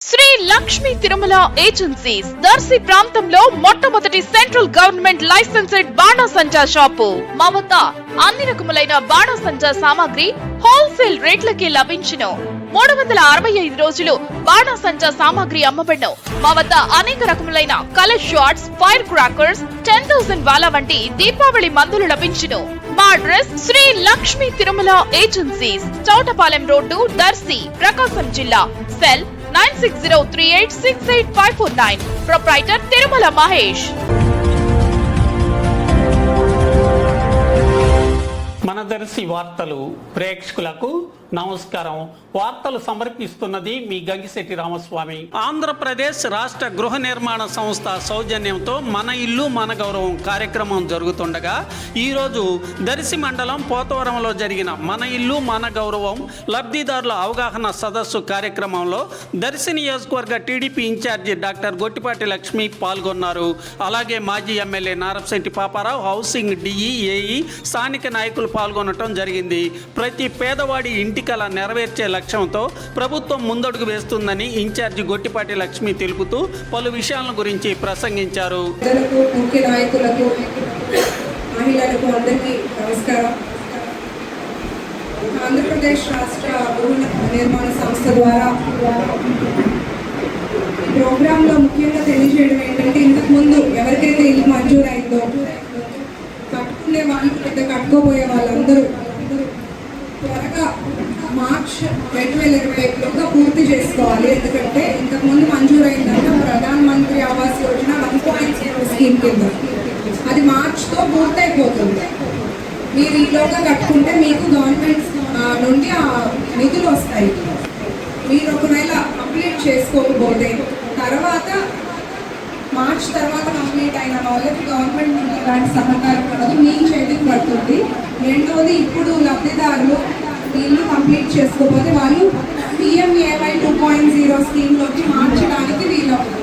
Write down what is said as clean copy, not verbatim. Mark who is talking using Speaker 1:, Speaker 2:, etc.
Speaker 1: Shri Lakshmi Tirumala agencies Darsi ప్రాంతంలో మొట్టమొదటి central government licensed బాణాసంచా shop. మా వద్ద అన్ని రకములైన బాణాసంచా సామాగ్రి హోల్సేల్ రేట్లకి లభించును. 365 రోజులు బాణాసంచా సామాగ్రి అమ్మబడును. మా వద్ద అనేక రకములైన కలర్ షాట్స్, ఫైర్ క్రాకర్స్, 10,000 వాలా వంటి దీపావళి మందులు లభించును. మా address Shri Lakshmi Tirumala agencies, Chowtapalem road, Darsi, Prakasam జిల్లా. సెల్ 9603868549. ప్రొప్రైటర్ తిరుమల మహేష్.
Speaker 2: మన దర్శి వార్తలు ప్రేక్షకులకు నమస్కారం. వార్తలు సమర్పిస్తున్నది మీ గంగిశెట్టి రామస్వామి. ఆంధ్రప్రదేశ్ రాష్ట్ర గృహ నిర్మాణ సంస్థ సౌజన్యంతో మన ఇల్లు మన గౌరవం కార్యక్రమం జరుగుతుండగా ఈరోజు దర్శి మండలం పోతవరంలో జరిగిన మన ఇల్లు మన గౌరవం లబ్ధిదారుల అవగాహన సదస్సు కార్యక్రమంలో దర్శి నియోజకవర్గ TDP incharge doctor Gottipati Lakshmi పాల్గొన్నారు. అలాగే మాజీ MLA Narapasetti Paparao, housing DE, AE, స్థానిక నాయకులు పాల్గొనడం జరిగింది. ప్రతి పేదవాడి ఇంటికల నెరవేర్చే లక్ష్యంతో ప్రభుత్వం ముందడుగు వేస్తుందని ఇన్ఛార్జి గొట్టిపాటి లక్ష్మి తెలుపుతూ పలు విషయాల గురించి ప్రసంగించారు.
Speaker 3: ముఖ్య నాయకులకు, మహిళలకు అందరికీ నమస్కారం. ఆంధ్రప్రదేశ్ రాష్ట్ర గృహ నిర్మాణ సంస్థ ద్వారా ఈ ప్రోగ్రాంలో ముఖ్యంగా తెలియజేయడం ఏంటంటే, ఇంతకుముందు ఎవరికైతే ఇల్లు మంజూరైందో కట్టుకునే వాళ్ళు, పెద్ద కట్టుకోబోయే వాళ్ళందరూ త్వరగా మార్చ్ 2021లోగా పూర్తి చేసుకోవాలి. ఎందుకంటే ఇంతకుముందు మంజూరైందంటే ప్రధాన మంత్రి ఆవాస్ యోజన 1.0 స్కీమ్ కింద అది మార్చ్తో పూర్తయిపోతుంది. మీరు ఈలోగా కట్టుకుంటే మీకు గవర్నమెంట్ నుండి ఆ నిధులు వస్తాయి. మీరు ఒకవేళ కంప్లీట్ చేసుకోకపోతే తర్వాత మార్చ్ తర్వాత కంప్లీట్ అయిన వాళ్ళకి గవర్నమెంట్ నుండి ఇలాంటి సహకారం ఉండదు, మీ చేతికి పడుతుంది. రెండవది, ఇప్పుడు లబ్ధిదారులు ఇల్లు కంప్లీట్ చేసుకోకపోతే వాళ్ళు PMAY 2.0 స్కీమ్లోకి మార్చడానికి వీలవుతుంది.